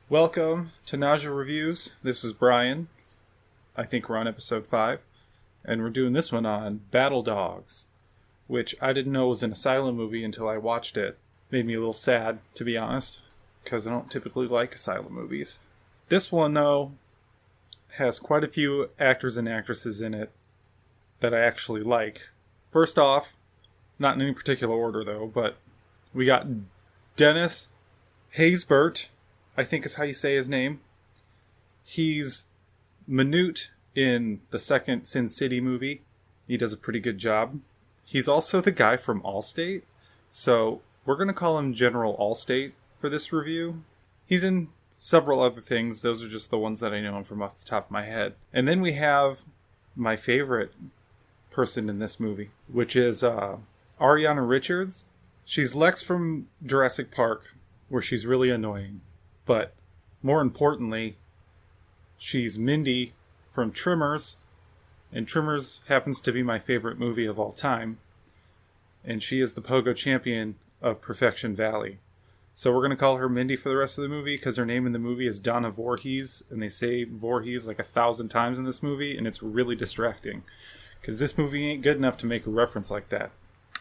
Welcome to Nausea Reviews. This is Brian. I think we're on episode 5. And we're doing this one on Battledogs, which I didn't know was an Asylum movie until I watched it. Made me a little sad, to be honest, because I don't typically like Asylum movies. This one, though, has quite a few actors and actresses in it that I actually like. First off, not in any particular order, though, but we got Dennis Haysbert, I think is how you say his name. He's Manute in the second Sin City movie. He does a pretty good job. He's also the guy from Allstate, so we're going to call him General Allstate for this review. He's in several other things. Those are just the ones that I know him from off the top of my head. And then we have my favorite person in this movie, which is Ariana Richards. She's Lex from Jurassic Park, where she's really annoying. But more importantly, she's Mindy from Tremors, and Tremors happens to be my favorite movie of all time. And she is the Pogo champion of Perfection Valley. So we're going to call her Mindy for the rest of the movie, because her name in the movie is Donna Voorhees, and they say Voorhees like 1,000 times in this movie, and it's really distracting, because this movie ain't good enough to make a reference like that.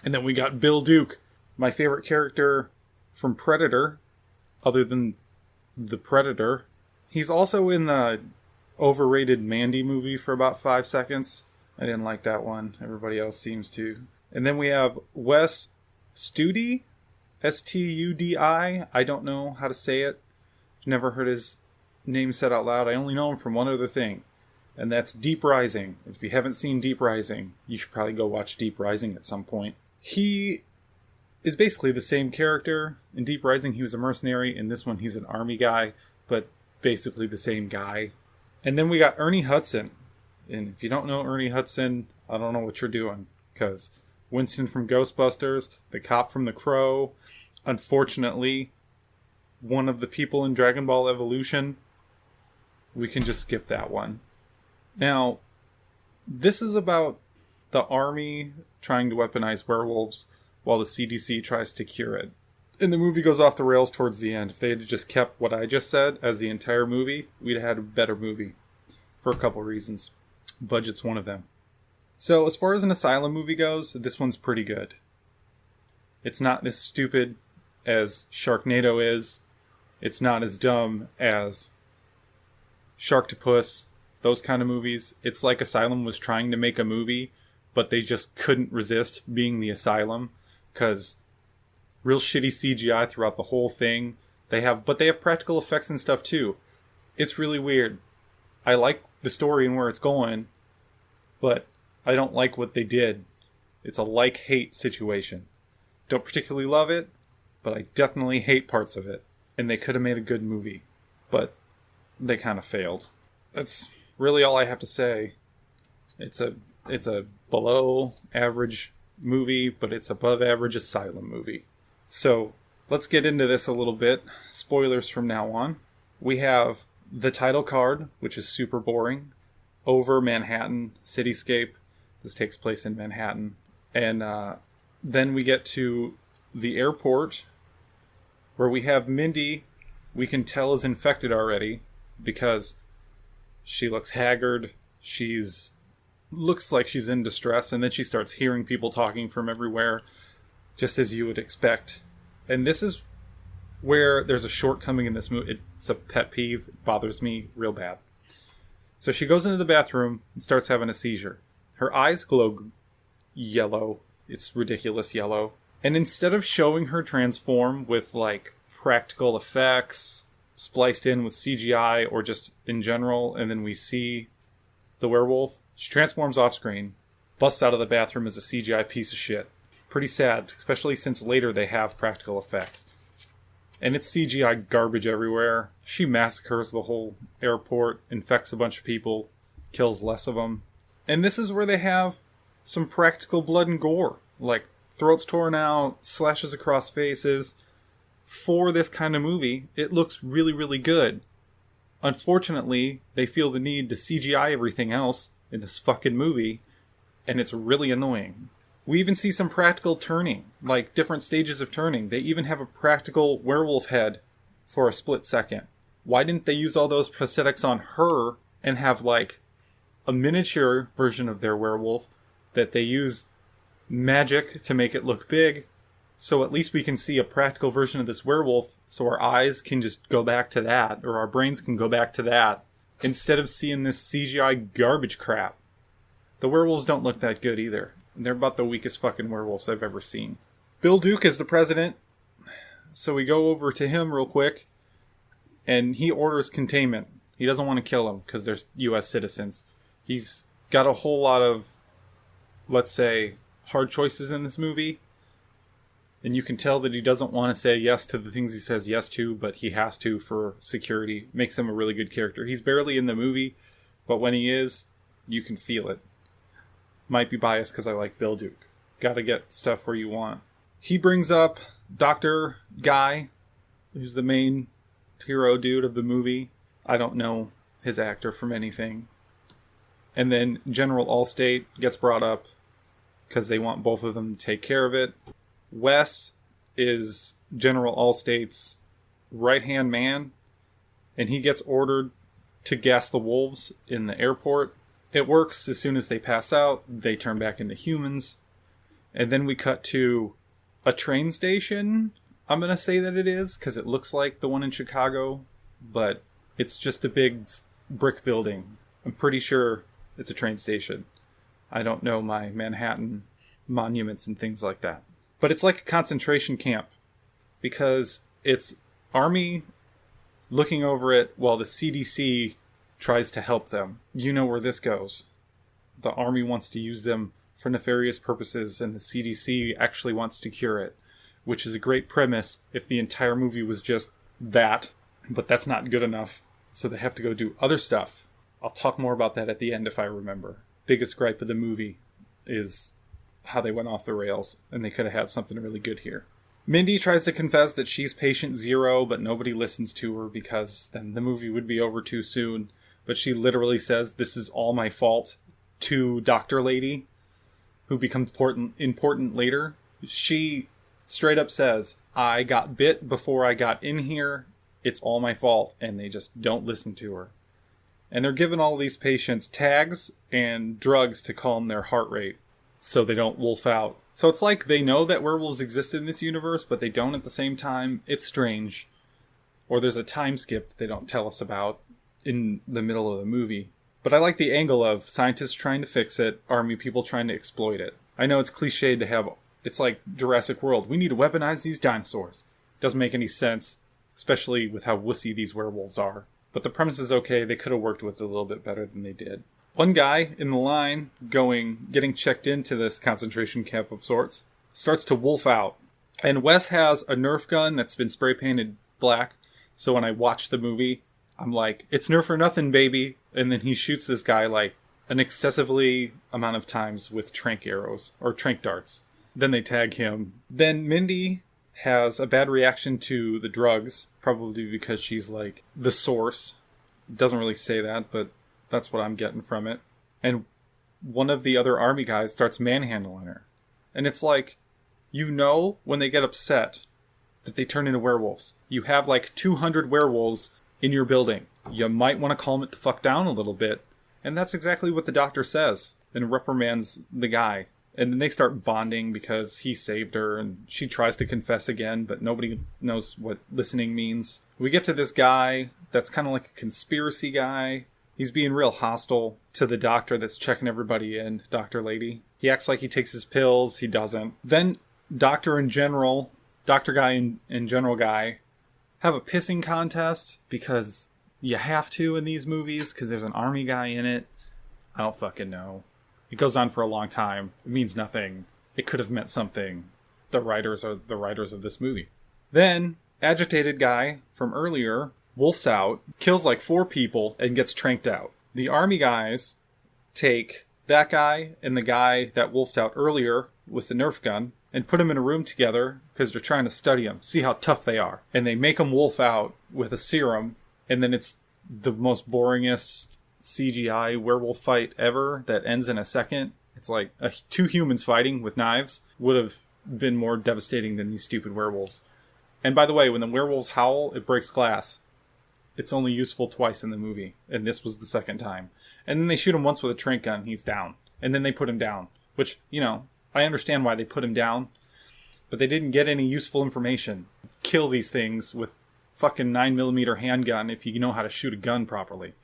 And then we got Bill Duke, my favorite character from Predator, other than the Predator. He's also in the overrated Mandy movie for about 5 seconds. I didn't like that one. Everybody else seems to. And then we have Wes Studi, Studi. I don't know how to say it. I've never heard his name said out loud. I only know him from one other thing, and that's Deep Rising. If you haven't seen Deep Rising, you should probably go watch Deep Rising at some point. He is basically the same character. In Deep Rising, he was a mercenary. In this one, he's an army guy, but basically the same guy. And then we got Ernie Hudson. And if you don't know Ernie Hudson, I don't know what you're doing. Because Winston from Ghostbusters, the cop from The Crow, unfortunately, one of the people in Dragon Ball Evolution, we can just skip that one. Now, this is about the army trying to weaponize werewolves while the CDC tries to cure it. And the movie goes off the rails towards the end. If they had just kept what I just said as the entire movie, we'd have had a better movie. For a couple reasons. Budget's one of them. So as far as an Asylum movie goes, this one's pretty good. It's not as stupid as Sharknado is. It's not as dumb as Sharktopus. Those kind of movies. It's like Asylum was trying to make a movie, but they just couldn't resist being the Asylum. Because real shitty CGI throughout the whole thing. But they have practical effects and stuff too. It's really weird. I like the story and where it's going, but I don't like what they did. It's a like-hate situation. Don't particularly love it, but I definitely hate parts of it. And they could have made a good movie, but they kind of failed. That's really all I have to say. It's a below average movie, but it's above average Asylum movie. So let's get into this a little bit. Spoilers from now on. We have the title card, which is super boring, over Manhattan cityscape. This takes place in Manhattan. And then we get to the airport, where we have Mindy, we can tell is infected already, because she looks haggard, looks like she's in distress, and then she starts hearing people talking from everywhere, just as you would expect. And this is where there's a shortcoming in this movie. It's a pet peeve. It bothers me real bad. So she goes into the bathroom and starts having a seizure. Her eyes glow yellow. It's ridiculous yellow. And instead of showing her transform with like practical effects spliced in with CGI or just in general, and then we see the werewolf, she transforms off screen, busts out of the bathroom as a CGI piece of shit. Pretty sad, especially since later they have practical effects. And it's CGI garbage everywhere. She massacres the whole airport, infects a bunch of people, kills less of them. And this is where they have some practical blood and gore. Like throats torn out, slashes across faces. For this kind of movie, it looks really, really good. Unfortunately, they feel the need to CGI everything else in this fucking movie, and it's really annoying. We even see some practical turning, like different stages of turning. They even have a practical werewolf head for a split second. Why didn't they use all those prosthetics on her and have like a miniature version of their werewolf that they use magic to make it look big, so at least we can see a practical version of this werewolf, so our eyes can just go back to that, or our brains can go back to that, instead of seeing this CGI garbage crap. The werewolves don't look that good either. They're about the weakest fucking werewolves I've ever seen. Bill Duke is the president, so we go over to him real quick, and he orders containment. He doesn't want to kill them because they're U.S. citizens. He's got a whole lot of, let's say, hard choices in this movie. And you can tell that he doesn't want to say yes to the things he says yes to, but he has to for security. Makes him a really good character. He's barely in the movie, but when he is, you can feel it. Might be biased because I like Bill Duke. Gotta get stuff where you want. He brings up Dr. Guy, who's the main hero dude of the movie. I don't know his actor from anything. And then General Allstate gets brought up because they want both of them to take care of it. Wes is General Allstate's right-hand man, and he gets ordered to gas the wolves in the airport. It works. As soon as they pass out, they turn back into humans. And then we cut to a train station. I'm going to say that it is, because it looks like the one in Chicago, but it's just a big brick building. I'm pretty sure it's a train station. I don't know my Manhattan monuments and things like that. But it's like a concentration camp, because it's Army looking over it while the CDC tries to help them. You know where this goes. The Army wants to use them for nefarious purposes, and the CDC actually wants to cure it, which is a great premise if the entire movie was just that, but that's not good enough, so they have to go do other stuff. I'll talk more about that at the end if I remember. Biggest gripe of the movie is how they went off the rails, and they could have had something really good here. Mindy tries to confess that she's patient zero, but nobody listens to her because then the movie would be over too soon. But she literally says, "This is all my fault," to Dr. Lady, who becomes important later. She straight up says, "I got bit before I got in here. It's all my fault." And they just don't listen to her. And they're giving all these patients tags and drugs to calm their heart rate so they don't wolf out. So it's like they know that werewolves exist in this universe, but they don't at the same time. It's strange. Or there's a time skip that they don't tell us about in the middle of the movie. But I like the angle of scientists trying to fix it, Army people trying to exploit it. I know it's cliched to have, it's like Jurassic World. We need to weaponize these dinosaurs. Doesn't make any sense, especially with how wussy these werewolves are. But the premise is okay. They could have worked with it a little bit better than they did. One guy in the line getting checked into this concentration camp of sorts starts to wolf out. And Wes has a Nerf gun that's been spray painted black. So when I watch the movie, I'm like, it's Nerf or nothing, baby. And then he shoots this guy like an excessively amount of times with tranq arrows or tranq darts. Then they tag him. Then Mindy has a bad reaction to the drugs, probably because she's like the source. Doesn't really say that, but that's what I'm getting from it. And one of the other Army guys starts manhandling her. And it's like, you know when they get upset that they turn into werewolves. You have like 200 werewolves in your building. You might want to calm it the fuck down a little bit. And that's exactly what the doctor says and reprimands the guy. And then they start bonding because he saved her, and she tries to confess again, but nobody knows what listening means. We get to this guy that's kind of like a conspiracy guy. He's being real hostile to the doctor that's checking everybody in, Dr. Lady. He acts like he takes his pills. He doesn't. Then Dr. Guy and General Guy have a pissing contest because you have to in these movies because there's an Army guy in it. I don't fucking know. It goes on for a long time. It means nothing. It could have meant something. The writers are the writers of this movie. Then, agitated guy from earlier wolfs out, kills like 4 people, and gets tranked out. The Army guys take that guy and the guy that wolfed out earlier with the Nerf gun and put them in a room together because they're trying to study them, see how tough they are. And they make them wolf out with a serum, and then it's the most boringest CGI werewolf fight ever that ends in a second. It's like 2 humans fighting with knives would have been more devastating than these stupid werewolves. And by the way, when the werewolves howl, it breaks glass. it's only useful twice in the movie, and this was the second time. And then they shoot him once with a tranq gun, he's down. And then they put him down, which, I understand why they put him down, but they didn't get any useful information. Kill these things with fucking 9mm handgun if you know how to shoot a gun properly.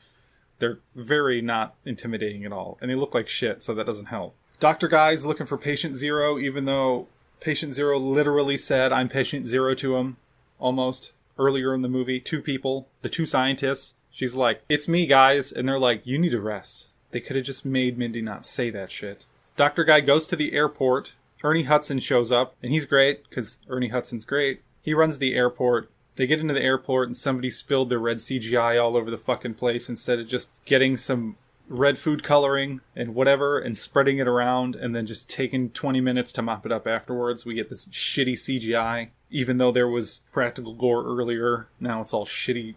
They're very not intimidating at all, and they look like shit, so that doesn't help. Dr. Guy's looking for Patient Zero, even though Patient Zero literally said, "I'm Patient Zero" to him, almost, earlier in the movie. Two people, the two scientists. She's like, "It's me, guys," and they're like, "You need to rest." They could have just made Mindy not say that shit. Dr. Guy goes to the airport. Ernie Hudson shows up, and he's great, because Ernie Hudson's great. He runs the airport. They get into the airport, and somebody spilled their red CGI all over the fucking place instead of just getting some red food coloring and whatever and spreading it around and then just taking 20 minutes to mop it up afterwards. We get this shitty CGI. Even though there was practical gore earlier, now it's all shitty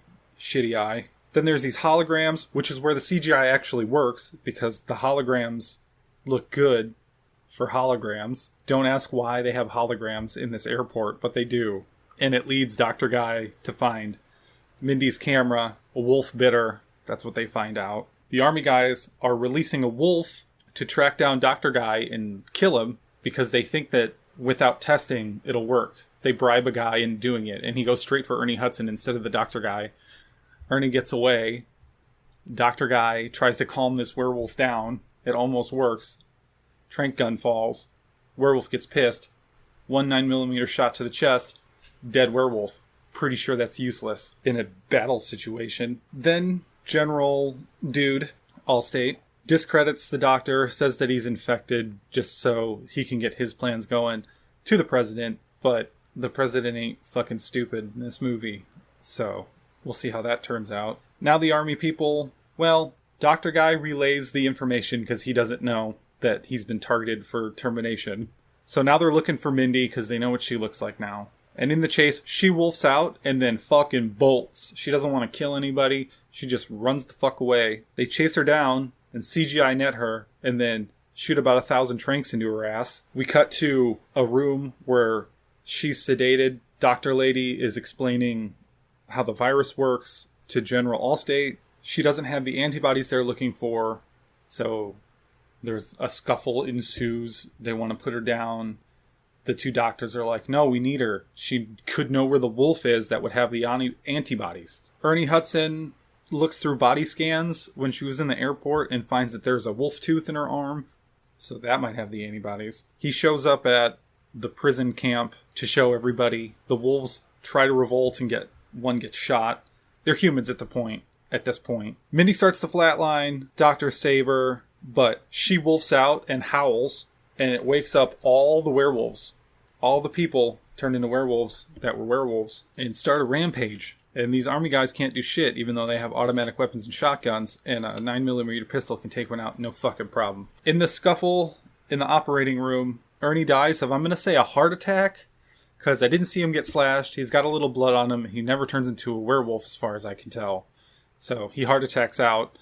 eye. Then there's these holograms, which is where the CGI actually works, because the holograms look good for holograms. Don't ask why they have holograms in this airport, but they do. And it leads Dr. Guy to find Mindy's camera, a wolf bitter. That's what they find out. The army guys are releasing a wolf to track down Dr. Guy and kill him because they think that without testing, it'll work. They bribe a guy into doing it, and he goes straight for Ernie Hudson instead of the Dr. Guy. Ernie gets away. Dr. Guy tries to calm this werewolf down. It almost works. Tranq gun falls. Werewolf gets pissed. 1 9mm shot to the chest. Dead werewolf. Pretty sure that's useless in a battle situation. Then General Dude, Allstate, discredits the doctor, says that he's infected just so he can get his plans going to the president, but the president ain't fucking stupid in this movie, so we'll see how that turns out. Now the army people, well, Dr. Guy relays the information because he doesn't know that he's been targeted for termination. So now they're looking for Mindy because they know what she looks like now. And in the chase, she wolfs out and then fucking bolts. She doesn't want to kill anybody. She just runs the fuck away. They chase her down and CGI net her and then shoot about 1,000 tranks into her ass. We cut to a room where she's sedated. Doctor Lady is explaining how the virus works to General Allstate. She doesn't have the antibodies they're looking for, so there's a scuffle ensues. They want to put her down. The two doctors are like, "No, we need her. She could know where the wolf is that would have the antibodies." Ernie Hudson looks through body scans when she was in the airport and finds that there's a wolf tooth in her arm, so that might have the antibodies. He shows up at the prison camp to show everybody. The wolves try to revolt and one gets shot. They're humans at this point. Mindy starts to flatline. Doctors save her, but she wolfs out and howls, and it wakes up all the werewolves. All the people turned into werewolves that were werewolves and start a rampage. And these army guys can't do shit, even though they have automatic weapons and shotguns, and a 9mm pistol can take one out, no fucking problem. In the scuffle in the operating room, Ernie dies of, I'm going to say, a heart attack, because I didn't see him get slashed. He's got a little blood on him. He never turns into a werewolf, as far as I can tell. So he heart attacks out,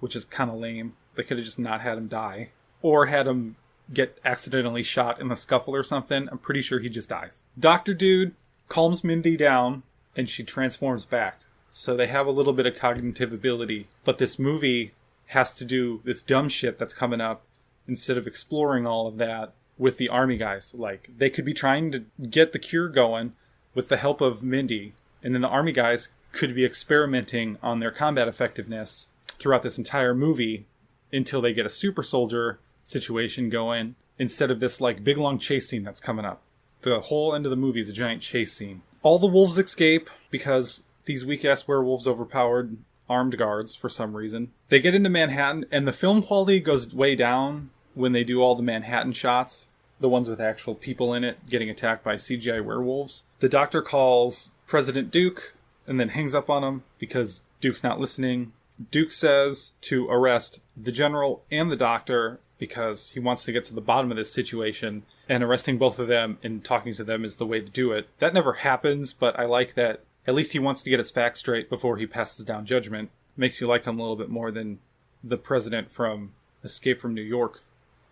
which is kind of lame. They could have just not had him die. Or had him get accidentally shot in the scuffle or something. I'm pretty sure he just dies. Dr. Dude calms Mindy down, and she transforms back. So they have a little bit of cognitive ability. But this movie has to do this dumb shit that's coming up instead of exploring all of that with the army guys. Like, they could be trying to get the cure going with the help of Mindy. And then the army guys could be experimenting on their combat effectiveness throughout this entire movie until they get a super soldier situation going instead of this, like, big long chase scene that's coming up. The whole end of the movie is a giant chase scene. All the wolves escape because these weak-ass werewolves overpowered armed guards for some reason. They get into Manhattan, and the film quality goes way down when they do all the Manhattan shots, the ones with actual people in it getting attacked by CGI werewolves. The doctor calls President Duke and then hangs up on him because Duke's not listening. Duke says to arrest the general and the doctor because he wants to get to the bottom of this situation, and arresting both of them and talking to them is the way to do it. That never happens, but I like that at least he wants to get his facts straight before he passes down judgment. Makes you like him a little bit more than the president from Escape from New York,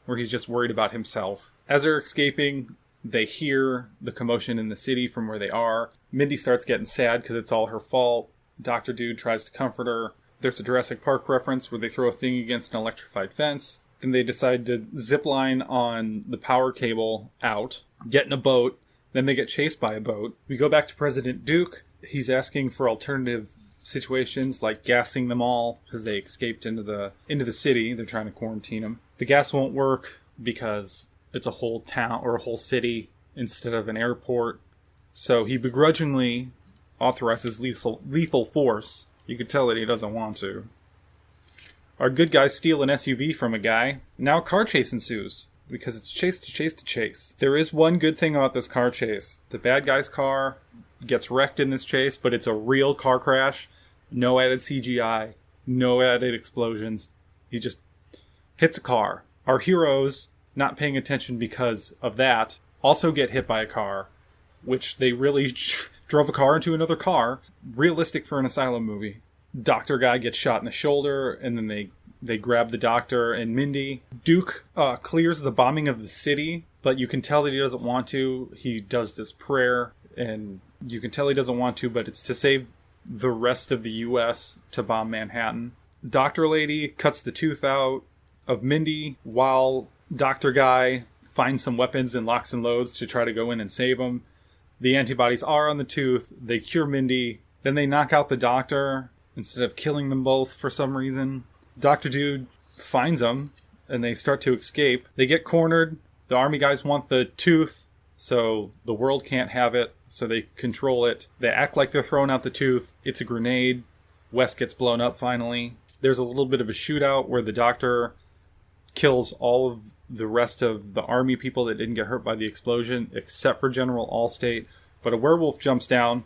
where he's just worried about himself. As they're escaping, they hear the commotion in the city from where they are. Mindy starts getting sad because it's all her fault. Dr. Dude tries to comfort her. There's a Jurassic Park reference where they throw a thing against an electrified fence. Then they decide to zip line on the power cable out, get in a boat. Then they get chased by a boat. We go back to President Duke. He's asking for alternative situations like gassing them all because they escaped into the city. They're trying to quarantine them. The gas won't work because it's a whole town or a whole city instead of an airport. So he begrudgingly authorizes lethal force. You could tell that he doesn't want to. Our good guys steal an SUV from a guy. Now a car chase ensues because it's chase to chase to chase. There is one good thing about this car chase. The bad guy's car gets wrecked in this chase, but it's a real car crash. No added CGI. No added explosions. He just hits a car. Our heroes, not paying attention because of that, also get hit by a car, which they really drove a car into another car. Realistic for an asylum movie. Doctor guy gets shot in the shoulder, and then they grab the doctor and Mindy. Duke clears the bombing of the city, but you can tell that he doesn't want to. He does this prayer, and you can tell he doesn't want to, but it's to save the rest of the U.S. to bomb Manhattan. Doctor lady cuts the tooth out of Mindy while doctor guy finds some weapons and locks and loads to try to go in and save him. The antibodies are on the tooth. They cure Mindy. Then they knock out the doctor instead of killing them both for some reason. Dr. Dude finds them, and they start to escape. They get cornered. The army guys want the tooth, so the world can't have it, so they control it. They act like they're throwing out the tooth. It's a grenade. West gets blown up finally. There's a little bit of a shootout where the doctor kills all of the rest of the army people that didn't get hurt by the explosion, except for General Allstate. But a werewolf jumps down,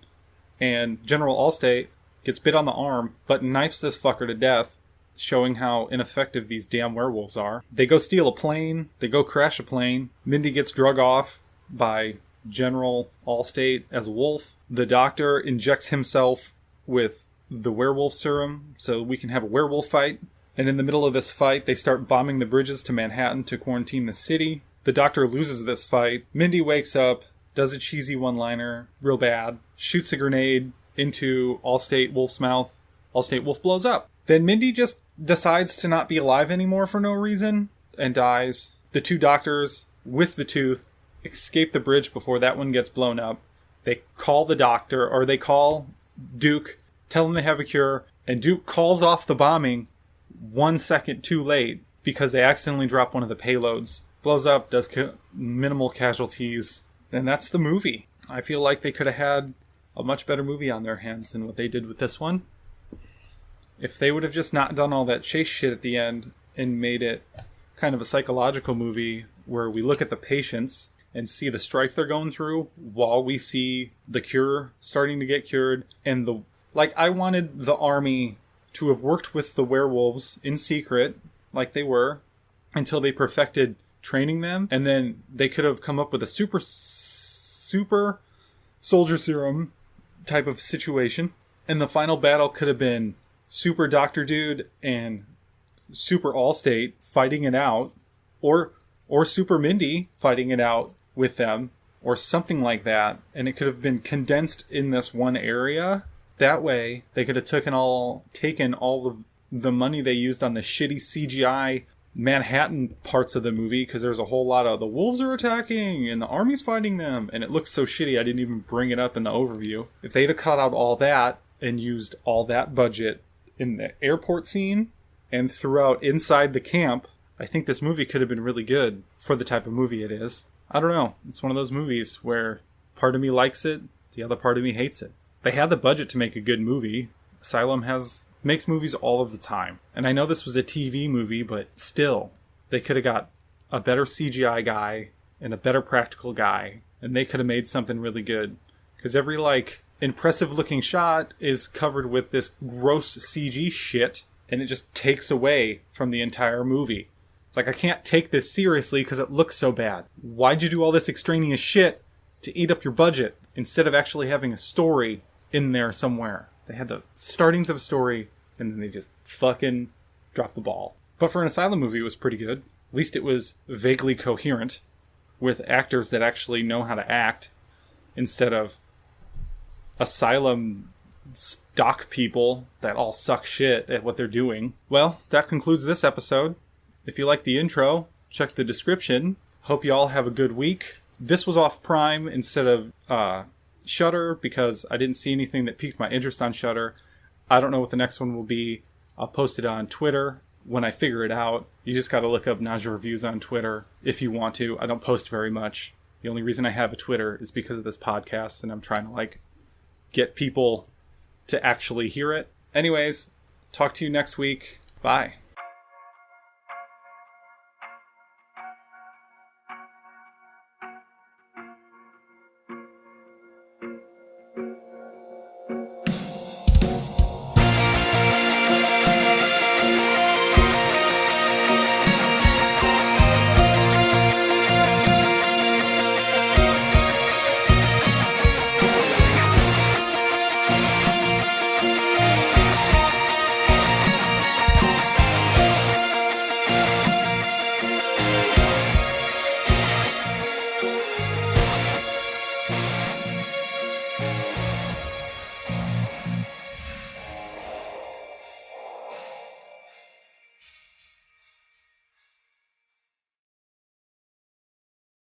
and General Allstate gets bit on the arm, but knifes this fucker to death, showing how ineffective these damn werewolves are. They go steal a plane. They go crash a plane. Mindy gets drug off by General Allstate as a wolf. The doctor injects himself with the werewolf serum so we can have a werewolf fight. And in the middle of this fight, they start bombing the bridges to Manhattan to quarantine the city. The doctor loses this fight. Mindy wakes up, does a cheesy one-liner, real bad, shoots a grenade into Allstate Wolf's mouth. Allstate Wolf blows up. Then Mindy just decides to not be alive anymore for no reason and dies. The two doctors with the tooth escape the bridge before that one gets blown up. They call the doctor, or they call Duke, tell him they have a cure, and Duke calls off the bombing 1 second too late because they accidentally drop one of the payloads. Blows up, does minimal casualties, and that's the movie. I feel like they could have had a much better movie on their hands than what they did with this one. If they would have just not done all that chase shit at the end and made it kind of a psychological movie where we look at the patients and see the strife they're going through while we see the cure starting to get cured. And I wanted the army to have worked with the werewolves in secret, like they were, until they perfected training them. And then they could have come up with a super soldier serum type of situation. And the final battle could have been Super Dr. Dude and Super Allstate fighting it out, or Super Mindy fighting it out with them, or something like that. And it could have been condensed in this one area. That way, they could have taken all of the money they used on the shitty CGI Manhattan parts of the movie, because there's a whole lot of the wolves are attacking and the army's fighting them, and it looks so shitty I didn't even bring it up in the overview. If they'd have cut out all that and used all that budget in the airport scene and throughout inside the camp, I think this movie could have been really good for the type of movie it is. I don't know. It's one of those movies where part of me likes it, the other part of me hates it. They had the budget to make a good movie. Asylum makes movies all of the time. And I know this was a TV movie, but still, they could have got a better CGI guy and a better practical guy, and they could have made something really good. Because every, impressive looking shot is covered with this gross CG shit, and it just takes away from the entire movie. It's like, I can't take this seriously because it looks so bad. Why'd you do all this extraneous shit to eat up your budget instead of actually having a story in there somewhere? They had the startings of a story, and then they just fucking dropped the ball. But for an asylum movie, it was pretty good. At least it was vaguely coherent, with actors that actually know how to act, instead of asylum dock people that all suck shit at what they're doing. Well, that concludes this episode. If you like the intro, check the description. Hope you all have a good week. This was off Prime instead of Shudder because I didn't see anything that piqued my interest on Shudder. I don't know what the next one will be. I'll post it on Twitter when I figure it out. You just got to look up Nausea Reviews on Twitter if you want to. I don't post very much. The only reason I have a Twitter is because of this podcast, and I'm trying to get people to actually hear it. Anyways, talk to you next week. Bye.